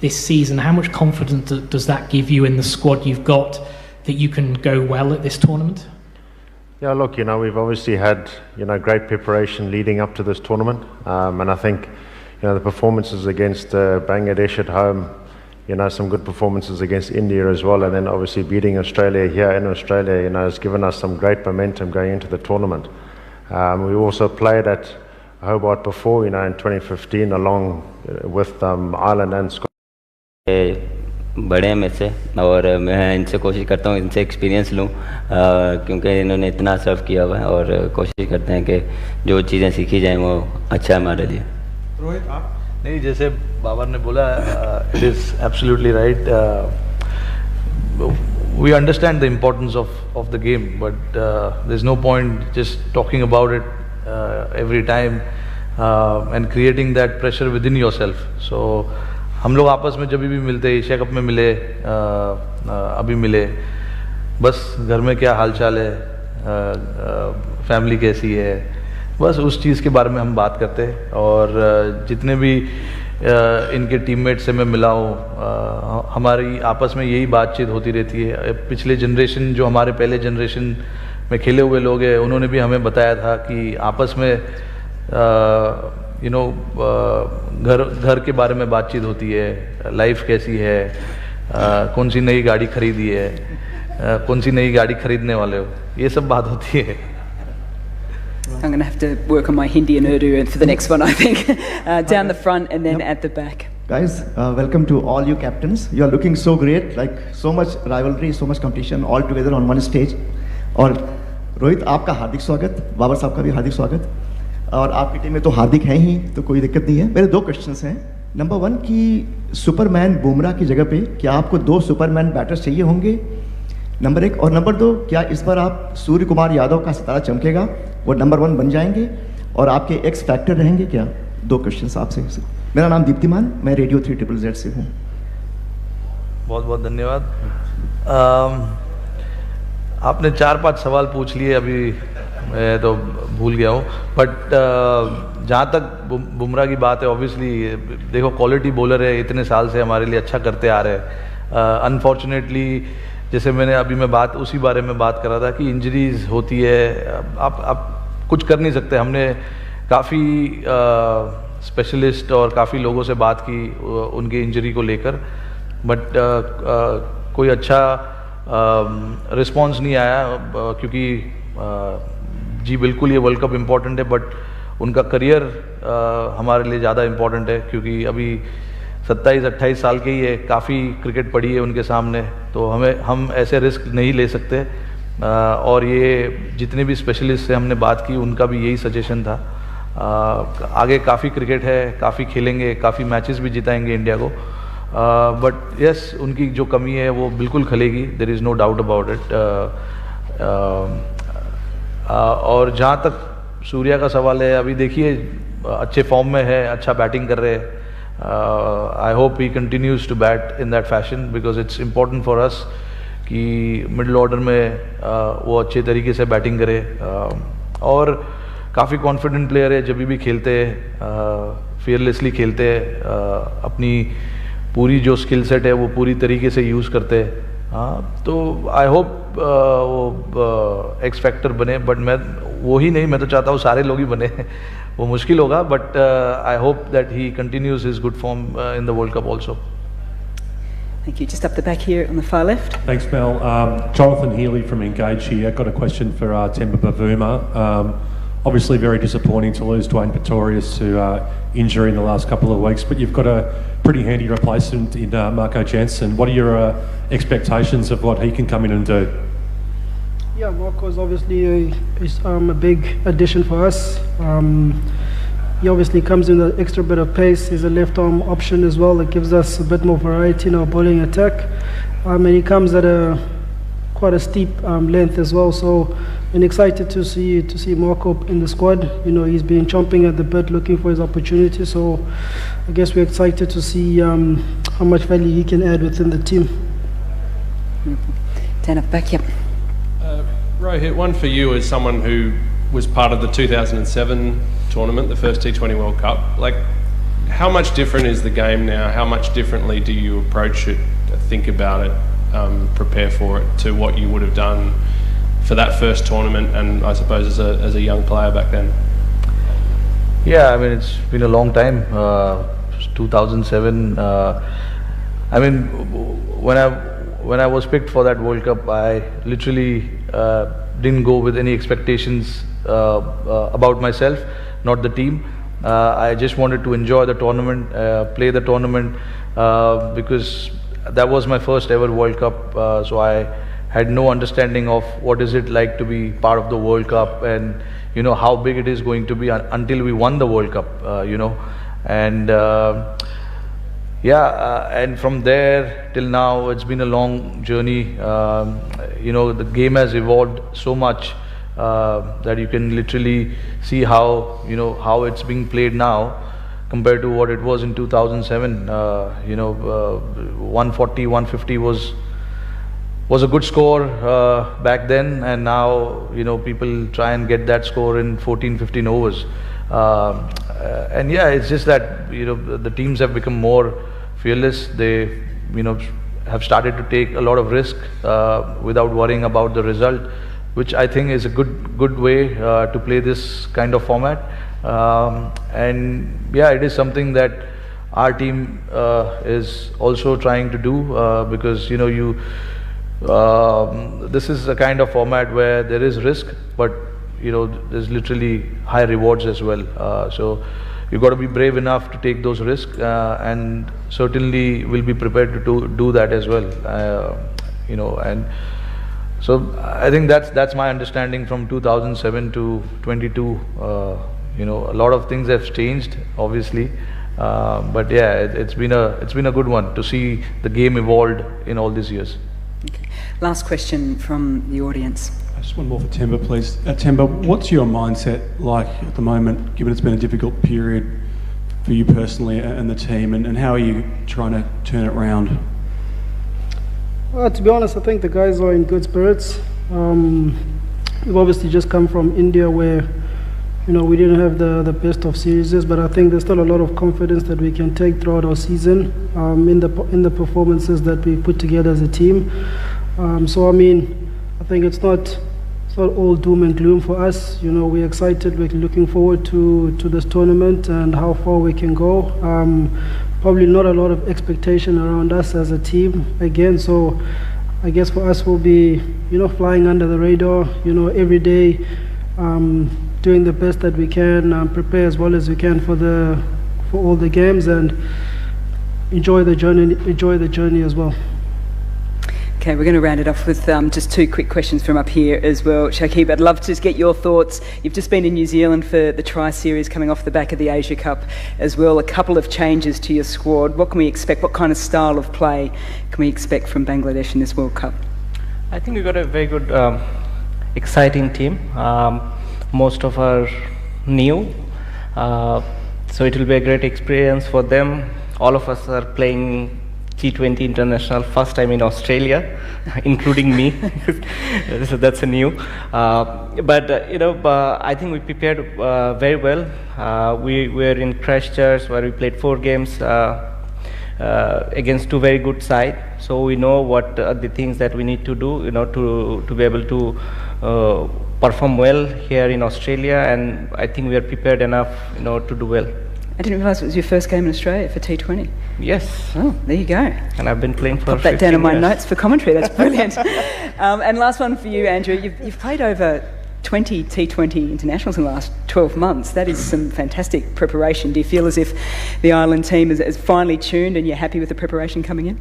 this season, how much confidence does that give you in the squad you've got that you can go well at this tournament? Yeah, look, we've obviously had, great preparation leading up to this tournament, and I think, the performances against Bangladesh at home, some good performances against India as well, and then obviously beating Australia here in Australia, has given us some great momentum going into the tournament. We also played at Hobart before, in 2015, along with Ireland and Scotland. बड़े हैं मेरे से और मैं इनसे कोशिश करता हूँ इनसे एक्सपीरियंस लूँ क्योंकि इन्होंने इतना सर्व किया हुआ है और कोशिश करते हैं कि जो चीज़ें सीखी जाएं वो अच्छा है हमारे लिए। रोहित आप नहीं, जैसे बाबर ने बोला, it is absolutely right. We understand the importance of the game, but there's no point just talking about it every time and creating that pressure within yourself. So हम लोग आपस में जब भी मिलते, एशिया कप में मिले, अभी मिले, बस घर में क्या हालचाल है, फैमिली कैसी है, बस उस चीज़ के बारे में हम बात करते हैं. और जितने भी इनके टीममेट से मैं मिला हूँ, हमारी आपस में यही बातचीत होती रहती है. पिछले जनरेशन, जो हमारे पहले जनरेशन में खेले हुए लोग हैं, उन्होंने भी हमें बताया था कि आपस में घर के बारे में बातचीत होती है, लाइफ कैसी है, कौन सी नई गाड़ी खरीदी है, कौन सी नई गाड़ी खरीदने वाले हो, ये सब बात होती है. I'm going to have to work on my Hindi and Urdu for the next one, I think. Down the front and then at the back. Guys, welcome to all you captains. You are looking so great, like so much rivalry, so much competition all together on one stage. और रोहित, आपका हार्दिक स्वागत, बाबर साहब का भी हार्दिक स्वागत. और आपकी team में तो हार्दिक है ही, तो कोई दिक्कत नहीं है. मेरे दो क्वेश्चंस हैं. नंबर 1 कि सुपरमैन बुमराह की जगह पे क्या आपको 2 सुपरमैन बैटर्स चाहिए होंगे? नंबर 1. और नंबर 2, क्या इस बार आप सूर्य कुमार यादव का सितारा चमकेगा, वो नंबर 1 बन जाएंगे और आपके एक्स फैक्टर रहेंगे क्या? 2 क्वेश्चंस आपसे. मेरा नाम दीप्तिमान, मैं रेडियो 3ZZZ से हूँ. बहुत बहुत धन्यवाद. आपने 4-5 सवाल पूछ लिए, अभी मैं तो भूल गया हूँ. बट जहाँ तक बुमराह की बात है, ऑब्वियसली देखो क्वालिटी बॉलर है, इतने साल से हमारे लिए अच्छा करते आ रहे हैं. अनफॉर्चुनेटली जैसे मैं बात उसी बारे में बात कर रहा था कि इंजरीज होती है, आप कुछ कर नहीं सकते. हमने काफ़ी स्पेशलिस्ट और काफ़ी लोगों से बात की उनके इंजरी को लेकर, बट कोई अच्छा रिस्पांस नहीं आया. क्योंकि जी बिल्कुल ये वर्ल्ड कप इम्पॉर्टेंट है, बट उनका करियर हमारे लिए ज़्यादा इम्पॉर्टेंट है. क्योंकि अभी 27-28 साल के ही है, काफ़ी क्रिकेट पड़ी है उनके सामने, तो हम ऐसे रिस्क नहीं ले सकते. और ये जितने भी स्पेशलिस्ट से हमने बात की, उनका भी यही सजेशन था. आगे काफ़ी क्रिकेट है, काफ़ी खेलेंगे, काफ़ी मैचेस भी जिताएंगे इंडिया को. बट यस, उनकी जो कमी है वो बिल्कुल खलेगी, there is no doubt about it. और जहाँ तक सूर्या का सवाल है, अभी देखिए अच्छे फॉर्म में है, अच्छा बैटिंग कर रहे हैं. I hope he continues to bat in that fashion because it's important for us कि मिडिल ऑर्डर में वो अच्छे तरीके से बैटिंग करे. और काफ़ी कॉन्फिडेंट प्लेयर है, जब भी खेलते हैं फियरलेसली खेलते हैं, अपनी पूरी जो स्किल सेट है वो पूरी तरीके से यूज़ करते हैं. तो आई होप वो एक्स फैक्टर बने. बट मैं वो ही नहीं, मैं तो चाहता हूँ सारे लोग ही बने. वो मुश्किल होगा, but I hope that he continues his good form in the world cup also. Thank you. Just up the back here on the far left. Thanks, Mel. Jonathan Healy from Engage here. Got a question for Temba Bavuma. Obviously very disappointing to lose Dwayne Pretorius to injury in the last couple of weeks, but you've got a pretty handy replacement in Marco Jansen. What are your expectations of what he can come in and do? Yeah, Marco is obviously a big addition for us. He obviously comes in with an extra bit of pace. He's a left arm option as well. It gives us a bit more variety in our bowling attack. And he comes at quite a steep length as well. So I'm excited to see Marco in the squad. You know, he's been chomping at the bit, looking for his opportunity. So I guess we're excited to see how much value he can add within the team. Down at back, yep. Rohit, one for you as someone who was part of the 2007 tournament, the first T20 World Cup. Like, how much different is the game now? How much differently do you approach it, think about it, prepare for it, to what you would have done for that first tournament and I suppose as a young player back then? Yeah, I mean, it's been a long time. 2007. I mean, when I was picked for that World Cup, I literally didn't go with any expectations about myself, not the team. I just wanted to enjoy the tournament, play the tournament, because that was my first ever World Cup, so I had no understanding of what is it like to be part of the World Cup, and how big it is going to be until we won the World Cup, and and from there till now it's been a long journey. The game has evolved so much that you can literally see how it's being played now compared to what it was in 2007. 140, 150 was a good score back then, and now people try and get that score in 14, 15 overs. And it's just that the teams have become more fearless. They have started to take a lot of risk without worrying about the result, which I think is a good way to play this kind of format. It is something that our team is also trying to do, because this is a kind of format where there is risk, but there's literally high rewards as well. So you've got to be brave enough to take those risks, and certainly will be prepared to do that as well. And so I think that's my understanding from 2007 to 22. A lot of things have changed, obviously, but it's been a good one to see the game evolved in all these years. Okay. Last question from the audience. Just one more for Temba, please. Temba, what's your mindset like at the moment, given it's been a difficult period for you personally and the team, and how are you trying to turn it around? Well, to be honest, I think the guys are in good spirits. We've obviously just come from India, where we didn't have the best of series, but I think there's still a lot of confidence that we can take throughout our season in the performances that we put together as a team. I think it's not all doom and gloom for us. We're excited. We're looking forward to this tournament and how far we can go. Probably not a lot of expectation around us as a team again. So I guess for us, we'll be flying under the radar. Every day. Doing the best that we can, prepare as well as we can for all the games, and enjoy the journey as well. Okay, we're going to round it off with just two quick questions from up here as well. Shakib, I'd love to just get your thoughts. You've just been in New Zealand for the Tri-Series, coming off the back of the Asia Cup as well. A couple of changes to your squad. What can we expect? What kind of style of play can we expect from Bangladesh in this World Cup? I think we've got a very good, exciting team. Most of are new, so it will be a great experience for them. All of us are playing T20 international first time in Australia, including me. So that's a new. I think we prepared very well. We were in Christchurch, where we played 4 games against 2 very good sides. So we know what are the things that we need to do, to be able to perform well here in Australia, and I think we are prepared enough, to do well. I didn't realise it was your first game in Australia for T20. Yes. Oh, there you go. And I've been playing for 15 years. Pop that down in my notes for commentary. That's brilliant. And last one for you, Andrew. You've played over 20 T20 internationals in the last 12 months. That is some fantastic preparation. Do you feel as if the Ireland team is finely tuned and you're happy with the preparation coming in?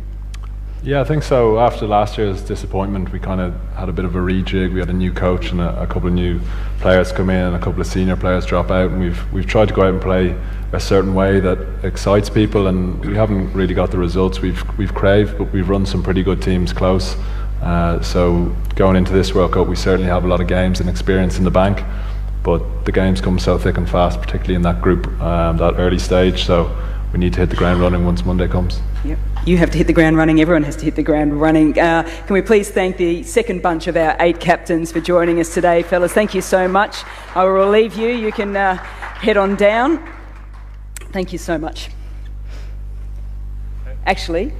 Yeah, I think so. After last year's disappointment, we kind of had a bit of a rejig. We had a new coach and a couple of new players come in, and a couple of senior players drop out, and we've tried to go out and play a certain way that excites people, and we haven't really got the results we've craved, but we've run some pretty good teams close. So going into this World Cup, we certainly have a lot of games and experience in the bank, but the games come so thick and fast, particularly in that group, that early stage. So we need to hit the ground running once Monday comes. Yep. You have to hit the ground running. Everyone has to hit the ground running. Can we please thank the second bunch of our 8 captains for joining us today, fellas? Thank you so much. I will relieve you. You can head on down. Thank you so much. Actually,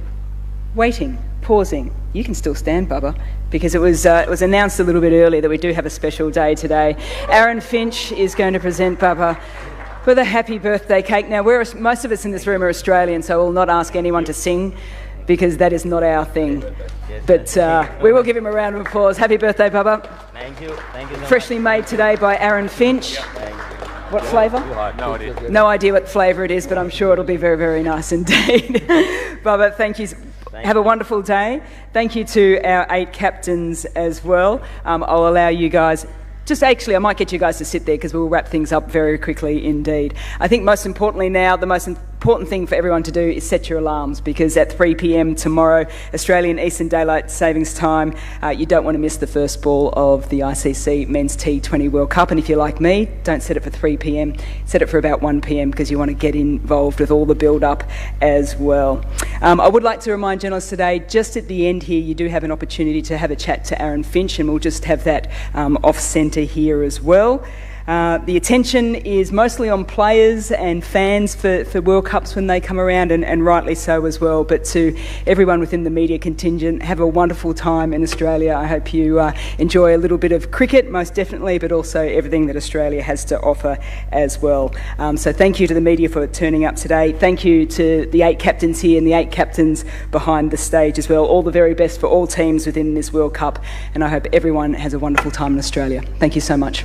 waiting, pausing. You can still stand, Bubba, because it was announced a little bit earlier that we do have a special day today. Aaron Finch is going to present Bubba with a happy birthday cake. Now, most of us in this room are Australian, so we'll not ask anyone to sing, because that is not our thing. But we will give him a round of applause. Happy birthday, Bubba. Thank you. Thank you so Freshly made today by Aaron Finch. What flavour? No idea. No idea what flavour it is, but I'm sure it'll be very, very nice indeed. Bubba, thank you Have a wonderful day. Thank you to our 8 captains as well. I'll allow you guys... I might get you guys to sit there because we'll wrap things up very quickly indeed. I think most importantly now, the most important thing for everyone to do is set your alarms, because at 3 p.m. tomorrow, Australian Eastern Daylight Savings Time, you don't want to miss the first ball of the ICC Men's T20 World Cup. And if you're like me, don't set it for 3 p.m, set it for about 1 p.m, because you want to get involved with all the build-up as well. I would like to remind journalists today, just at the end here, you do have an opportunity to have a chat to Aaron Finch, and we'll just have that off-centre here as well. The attention is mostly on players and fans for World Cups when they come around, and rightly so as well. But to everyone within the media contingent, have a wonderful time in Australia. I hope you enjoy a little bit of cricket, most definitely, but also everything that Australia has to offer as well. So thank you to the media for turning up today. Thank you to the 8 captains here and the 8 captains behind the stage as well. All the very best for all teams within this World Cup, and I hope everyone has a wonderful time in Australia. Thank you so much.